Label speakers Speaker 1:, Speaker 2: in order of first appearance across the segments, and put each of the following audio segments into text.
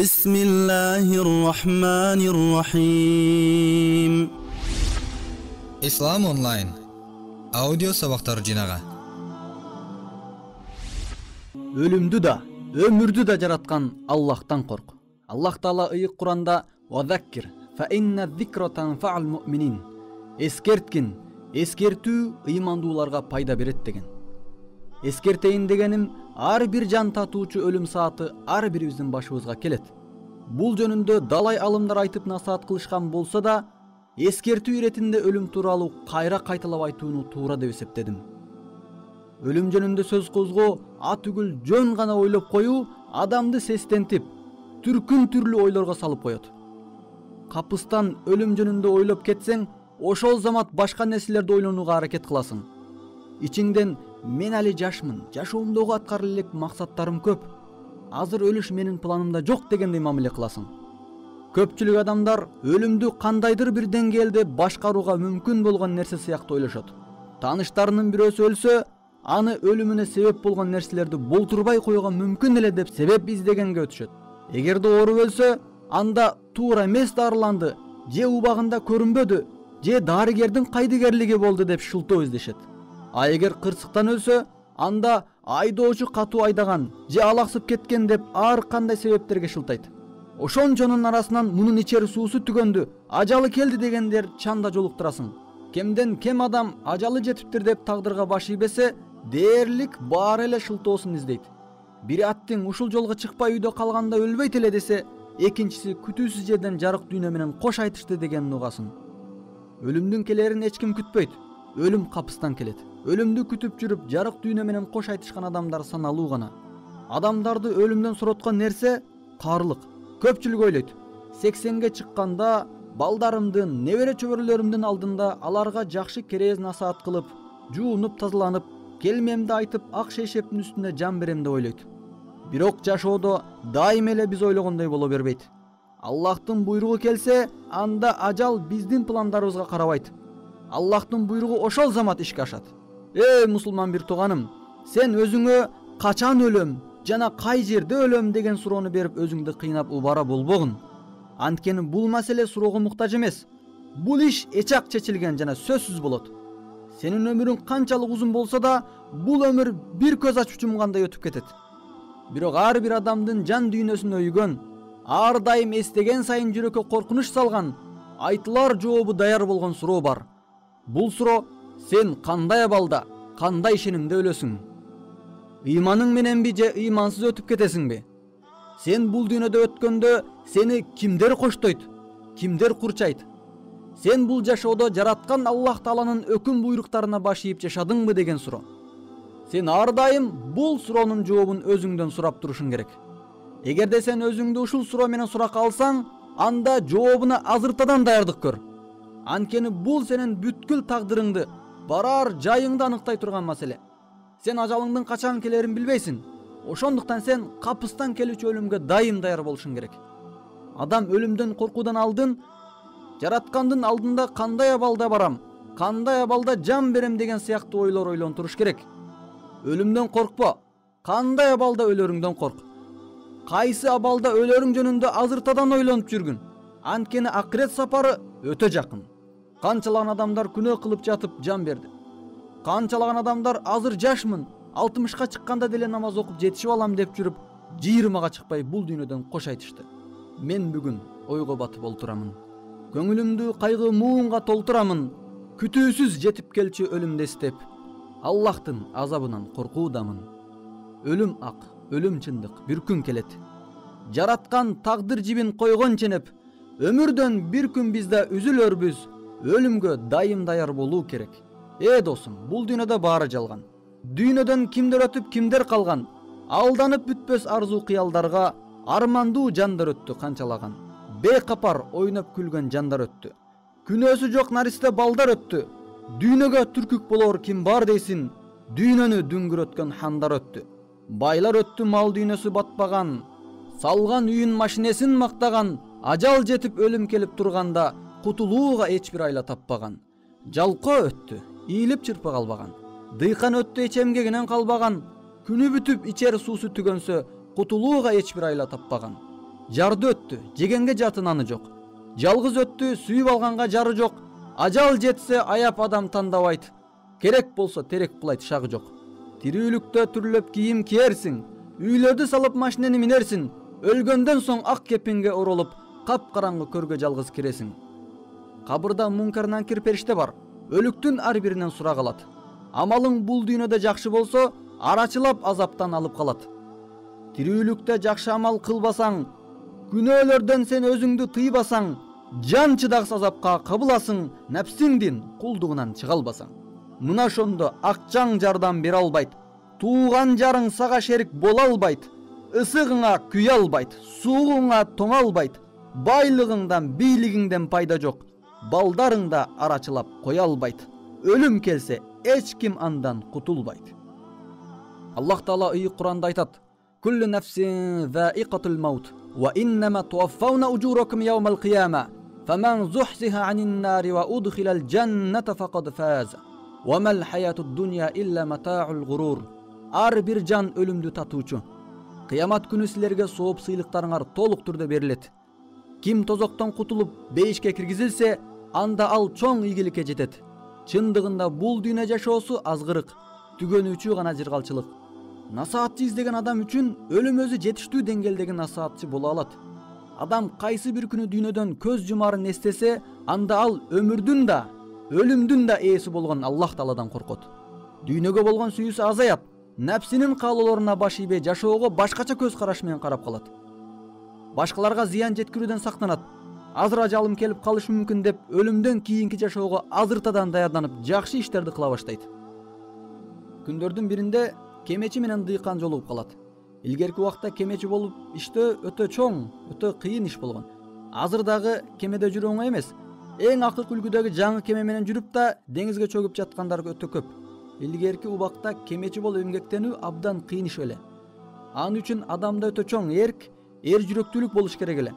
Speaker 1: بسم الله الرحمن الرحيم.
Speaker 2: Ислам онлайн аудио сабактар жинага.
Speaker 3: Өлүмдү да, өмүрдү да жараткан Аллахтан корк. Аллах Таала ыйык Куранда «Вазаккир, фа инна зикра танфа'ул муъминин». Эскерткин, эскертүү ыймандууларга пайда берет деген. Эскертейин дегеним, ар бир жан татуучу өлүм сааты ар бирибиздин башыбызга келет. Бул жөнүндө далай алымдар айтып насаат кылышкан болсо да, эскертүү иретинде өлүм тууралуу кайра кайталап айтууну туура деп эсептедим. Өлүм жөнүндө сөз козгоо атүгүл жөн гана ойлоп коюу адамды сестентип, түркүн түрлүү ойлорго салып коет. Капыстан өлүм жөнүндө ойлоп кетсең, ошол замат башка нерселерди ойлонууга аракет кыласың. Ичиңден мен али жашмын, жашоомдогу аткарып элек максаттарым көп. Азыр өлүш менин планымда жок дегендей мамиле кыласың. Көпчүлүк адамдар өлүмдү кандайдыр бир деңгээлде башкарууга мүмкүн болгон нерсе сыяктуу ойлошот. Тааныштарынын бирөөсү өлсө, аны өлүмүнө себеп болгон нерселерди болтурбай коюуга мүмкүн эле деп себеп издегенге өтүшөт. Эгерде ооруп өлсө, анда туура эмес дарыланды, же убагында көрүнбөдү, же дарыгердин кайдыгерлиги болду деп шылтоо издешет. А эгер кырсыктан өлсө, анда айдоочу катуу айдаган, же алаксып кеткен деп ар кандай себептерге шылтайт. Ошончонун арасынан мунун ичер суусу түгөндү, ажалы келди дегендер чанда жолуктурасың. Кемден кем адам ажалы жетиптир деп тагдырга баш ийбесе, дээрлик баары эле шылтоосун издейт. Бири аттың ушул жолго чыкпай үйдө калганда өлбөйт эле десе, экинчиси күтүүсүз жерден жарык дүйнө менен кош айтышты дегенин угасың. Өлүмдүн келерин эч ким күтпөйт. Өлүм капыстан келет. Өлүмдү күтүп жүрүп жарык дүйнө менен кош айтышкан адамдар саналуу гана. Адамдарды өлүмдөн сороткон нерсе каарлык. Көпчүлүк ойлойт, 80ге чыкканда балдарымдын, небере чөбөрөлөрүмдүн алдында аларга жакшы керез насаат кылып, жуунуп тазаланып, келмемди айтып ак шейшептин үстүнө жан берем деп ойлойт. Бирок жашоодо дайым эле биз ойлогондой боло бербейт. Аллахтын буйругу келсе, анда ажал биздин пландарыбызга карабайт. Аллахтын буйругу ошол замат ишке ашат. Мусулман бир тууганым, сен өзүңө качан өлөм жана кай жерде өлөм деген суроону берип өзүңдү кыйнап убара болбогун. Анткени бул маселе суроого муктаж эмес. Бул иш эчак чечилген жана сөзсүз болот. Сенин өмүрүң канчалык узун болсо да, бул өмүр бир көз ачып жумгандай өтүп кетет. Бирок ар бир адамдын жан дүйнөсүн өйгөн, ар дайым эстеген сайын жүрөккө коркунуч салган, айтылар жообу даяр болгон суроо бар. Бул суроо: сен кандай абалда, кандай ишенимде өлөсүң? Ыйманың мененби же ыймансыз өтүп кетесиңби? Сен бул дүйнөдө өткөндө сени кимдер коштойт, кимдер курчайт? Сен бул жашоодо жараткан Аллах Тааланын өкүм буйруктарына баш ийип жашадыңбы деген суроо. Сен ар дайым бул суроонун жообун өзүңдөн сурап турушуң керек. Эгерде сен өзүңдү ушул суроо менен суракка алсаң, анда жообуна азыртадан даярдык көр. Анткени бул сенин бүткүл тагдырыңды, барар жайыңды аныктай турган маселе. Сен ажалыңдын качан келерин билбейсиң. Ошондуктан сен капыстан келүүчү өлүмгө дайым даяр болушуң керек. Адам өлүмдөн коркуудан алдын, жараткандын алдында кандай абалда барам, кандай абалда жан берем деген сыяктуу ойлор ойлонтуруш керек. Өлүмдөн коркпо, кандай абалда өлөрүңдөн корк. Кайсы абалда өлөрүң жөнүндө азыртадан ойлонуп жүргүн. Анткени акырет сапары өтө жакын. Канчалаган адамдар күнөө кылып жатып жан берди. Канчалаган адамдар азыр жашмын, 60ка чыкканда деле намаз окуп жетишип алам деп жүрүп, 20га чыкпай бул дүйнөдөн кош айтышты. Мен бүгүн ойго батып олтурамын. Көңүлүмдү кайгы муунга толтурамын. Күтүүсүз жетип келчү өлүмдү эстеп, Аллахтын азабынан коркуудамын. Өлүм ак, өлүм чындык, бир күн келет. Жараткан тагдыр жибин койгон ченеп, өмүрдөн бир күн биз да үзүлөрбүз. Өлүмгө дайым даяр болуу керек. Досум, бул дүйнөдө баары жалган. Дүйнөдөн кимдер өтүп, кимдер калган? Алданып бүтпөс арзуу кыялдарга армандуу жандар өттү канчалаган. Бейкапар ойноп күлгөн жандар өттү. Күнөөсү жок наристе балдар өттү. Дүйнөгө түркүк болор ким бар дейсин? Дүйнөнү дүңгүрөткөн хандар өттү. Байлар өттү мал дүйнөсү батпаган. Салган үйүн машинесин мактаган. Ажал жетип өлүм келип турганда, кутулууга эч бир айла таппаган. Жалко өттү, ийилип чырпы калбаган. Дыйкан өттү, эч эмгегинен калбаган. Күнү бүтүп ичер суусу түгөнсө, кутулууга эч бир айла таппаган. жарды өттү, жегенге жатынаны жок. Жалгыз өттү, сүйүп алганга жары жок. Ажал жетсе аяп адам тандабайт. Керек болсо терек кылайт, шагы жок. Тирүүлүктө түрлөп кийим кийерсиң, үйлөрдү салып машинени минерсиң. Өлгөндөн соң ак кепинге оролуп, капкараңгы көргө жалгыз киресиң. Кабырда Мункар Накир периште бар. Өлүктүн ар биринен сурак алат. Амалың бул дүйнөдө жакшы болсо, арачылап азаптан алып калат. Тирүүлүктө жакшы амал кылбасаң, күнөөлөрдөн сен өзүңдү тыйбасаң, жан чыдагыс азапка кабыласың, нәпсиңдин кулдугунан чыга албасаң. Мына ошондо акчаң жардам бере албайт, тууган жарың сага шерик боло албайт, ысыгыңа күйө албайт, сууңа тоңо албайт, байлыгыңдан, бийлигиңден пайда жок, балдарың да арачылап кое албайт. Өлүм келсе, эч ким андан кутулбайт. Аллах Таала ыйык Куранда айтат: "Куллу нафсин заиqatul maut, wa innama tuwaffawna ujurakum yawmal qiyamah, faman zuhziha 'anil nari wa udkhilal jannata faqad faza, wa mal hayatud dunya illa mata'ul ghurur." Ар бир жан өлүмдү татуучу. Кыямат күнү силерге сооп сыйлыктарыңар толук түрдө берилет. Ким тозоктон кутулуп бейишке киргизилсе, анда ал чоң ийгиликке жетет. Чындыгында бул дүйнө жашоосу азгырык, түгөнүүчү гана жыргалчылык. Насаатчы издеген адам үчүн өлүм өзү жетиштүү деңгээлдеги насаатчы боло алат. Адам кайсы бир күнү дүйнөдөн көз жумарын эстесе, анда ал өмүрдүн да, өлүмдүн да ээси болгон Аллах Тааладан коркот. Дүйнөгө болгон сүйүүсү азаят, нәпсинин каалоолоруна баш ийбей жашоого башкача көз караш менен карап калат. Башкаларга зыян жеткирүүдөн сактанат. Азыр ажалым келип калышы мүмкүн деп өлүмдөн кийинки жашоого азыртадан даярданып, жакшы иштерди кыла баштайт. Күндөрдүн биринде кемечи менен дыйкан жолугуп калат. Илгерки убакта кемечи болуп иштөө өтө чоң, өтө кыйын иш болгон. Азыр дагы кемеде жүрүү оңой эмес. Эң акыркы үлгүдөгү жаңы кеме менен жүрүп да деңизге чөгүп жаткандар өтө көп. Илгерки убакта кемечи болуп эмгектенүү абдан кыйын иш эле. Анын үчүн адамда өтө чоң эрк, эр жүрөктүүлүк болуш керек эле.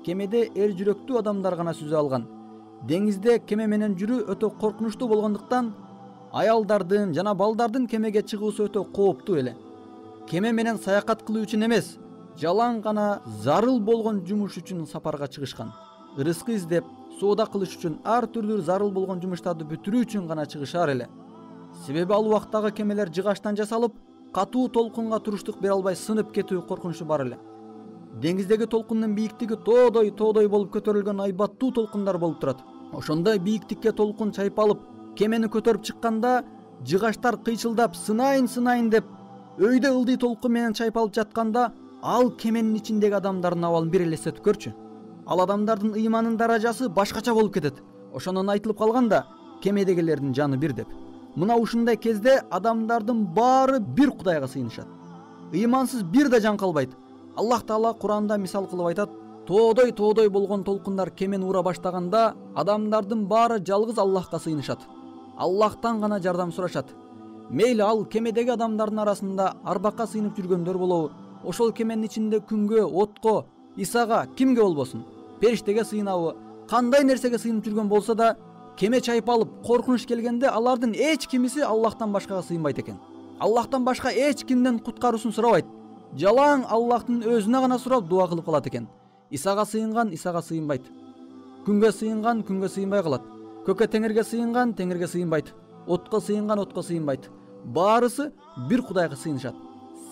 Speaker 3: Кемеде эр жүрөктүү адамдар гана сүзө алган. Деңизде кеме менен жүрүү өтө коркунучтуу болгондуктан аялдардын жана балдардын кемеге чыгуусу өтө кооптуу эле. Кеме менен саякат кылуу үчүн эмес, жалаң гана зарыл болгон жумуш үчүн сапарга чыгышкан. Рызкы издеп, соода кылыш үчүн, ар түрдүү зарыл болгон жумуштарды бүтүрүү үчүн гана чыгышар эле. Себеби ал убактагы кемелер жыгачтан жасалып, катуу толкунга туруштук бере албай сынып кетүү коркунучу бар эле. Деңиздеги толкундун бийиктиги тоодой болуп көтөрүлгөн айбаттуу толкундар болуп турат. Ошондой бийиктикке толкун чайпалып, кемени көтөрүп чыкканда, жыгачтар кыйчылдап сынайын деп, өйдө ылдый толкун менен чайпалып жатканда, ал кеменин ичиндеги адамдардын абалын бир элестетип көрчү. Ал адамдардын ыйманын даражасы башкача болуп кетет. Ошондон айтылып калганда, кемедегилердин жаны бир деп. Мына ушундай кезде адамдардын баары бир Кудайга сыйынышат. Ыймансыз бир да жан калбайт. Аллах Таала Куранда мисал кылып айтат: тоодой болгон толкундар кемени ура баштаганда, адамдардын баары жалгыз Аллахка сыйынышат. Аллахтан гана жардам сурашат. Мейли ал кемедеги адамдардын арасында арбакка сыйынып жүргөндөр болобу, ошол кеменин ичинде күнгө, отко, Исага, кимге болбосун, периштеге сыйынабы, кандай нерсеге сыйынып жүргөн болсо да, кеме чайпалып, коркунуч келгенде алардын эч кимиси Аллахтан башкага сыйынбайт экен. Аллахтан башка эч кимден куткаруусын сурабайт. Жалаң Аллахтын өзүнө гана сурап дуа кылып калат экен. Исага сыйынган Исага сыйынбайт. Күнгө сыйынган күнгө сыйынбай калат. Көккө теңирге сыйынган теңирге сыйынбайт. Отко сыйынган отко сыйынбайт. Баарысы бир Кудайга сыйынышат.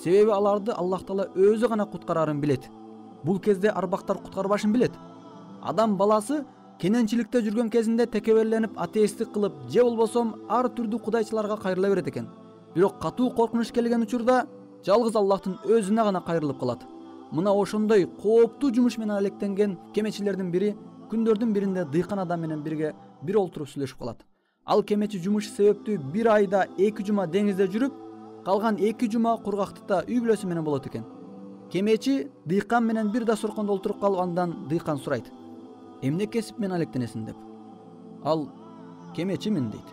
Speaker 3: Себеби аларды Аллах Таала өзү гана куткарарын билет. Бул кезде арбактар куткарбашын билет. Адам баласы кененчиликте жүргөн кезинде текеберленип, атеисттик кылып, же болбосом ар түрдүү кудайчыларга кайрыла берет экен. Бирок катуу коркунуч келген учурда жалгыз Аллахтын өзүнө гана кайрылып калат. Мына ошондой кооптуу жумуш менен алектенген кемечилердин бири күндөрдүн биринде дыйкан адам менен бирге бир олтуруп сүйлөшүп калат. Ал кемечи жумушу себептүү бир айда 2 жума деңизде жүрүп, калган 2 жума кургактыкта үй бүлөсү менен болот экен. Кемечи дыйкан менен бир дасторкондо олтуруп калып, андан дыйкан сурайт: "Эмне кесип менен алектенесиң?" деп. Ал: "Кемечимин" дейт.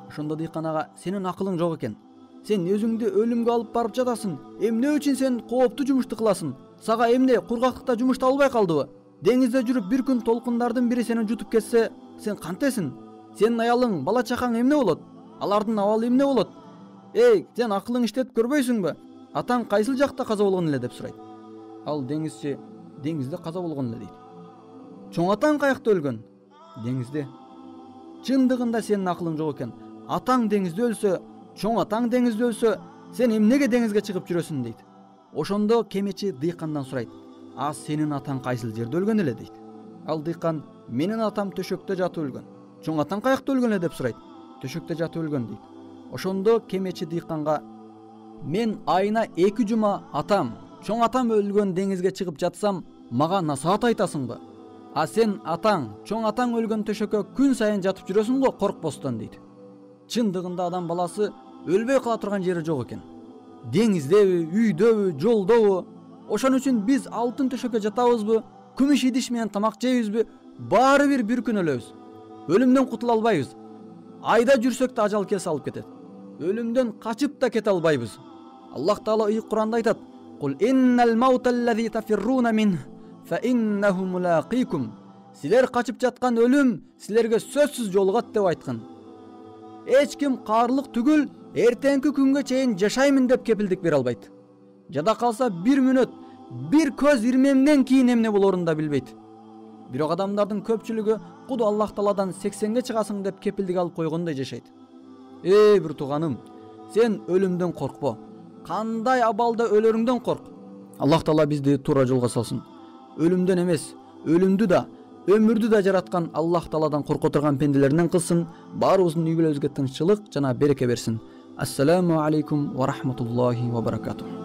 Speaker 3: Ошондо дыйкан ага: "Сенин акылың жок экен. Сен өзүңдү өлүмгө алып барып жатасың. Эмне үчүн сен кооптуу жумушту кыласың? Сага эмне кургактыкта жумуш табылбай калдыбы? Деңизде жүрүп бир күн толкундардын бири сени жутуп кетсе, сен кантесиң? Сенин аялың, бала чакаң эмне болот? Алардын абалы эмне болот? Сен акылың иштетип көрбөйсүңбү? Атаң кайсыл жакта каза болгон эле?" деп сурайт. Ал деңизчи: деңизде каза болгон эле дейт. Чоң атаң каякта өлгөн? Деңизде. Чындыгында сенин акылың жок экен. Атаң деңизде өлсө, чоң атаң деңизде өлсө, сен эмнеге деңизге чыгып жүрөсүң дейт. Ошондо кемечи дыйкандан сурайт: "А сенин атаң кайсыл жерде өлгөн эле?" дейт. Ал дыйкан: "Менин атам төшөктө жатып өлгөн." "Чоң атаң каякта өлгөн эле?" деп сурайт. "Төшөктө жатып өлгөн" дейт. Ошондо кемечи дыйканга: "Мен айына 2 жума атам, чоң атам өлгөн деңизге чыгып жатсам, мага насаат айтасыңбы? А сен атаң, чоң атаң өлгөн төшөккө күн сайын жатып жүрөсүң го коркпостон" дейт. Чындыгында адам баласы өлбөй кала турган жери жок экен. Деңиздеби, үйдөбү, жолдобу. Ошон үчүн биз алтын төшөккө жатабызбы, күмүш идиш менен тамак жейбизби, баары бир күн өлөбүз. Өлүмдөн кутула албайбыз. Айда жүрсөк да ажал келсе алып кетет. Өлүмдөн качып да кете албайбыз. Аллах Таала ыйык Куранда айтат: "Кул иннал мауталлази тафирруна мин фа иннаху мулaqиkum." Силер качып жаткан өлүм силерге сөзсүз жолугат деп айткан. Эч ким каарлык түгүл, эртеңки күнгө чейин жашаймын деп кепилдик бере албайт. Жада калса 1 мүнөт, 1 көз ирмемден кийин эмне болорун да билбейт. Бирок адамдардын көпчүлүгү куду Аллах Тааладан 80ге чыгасың деп кепилдик алып койгондой жашайт. Бир тууганым, сен өлүмдөн коркпо. Кандай абалда өлөрүңдөн корк. Аллах Таала бизди туура жолго салсын. Өлүмдөн эмес, өлүмдү да, өмүрдү да жараткан Аллах Тааладан корко турган пенделеринен кылсын. Баарыбыздын үй бүлөбүзгө тынччылык жана береке берсин. Ассаламу алейкум ва рахматуллахи ва баракатух.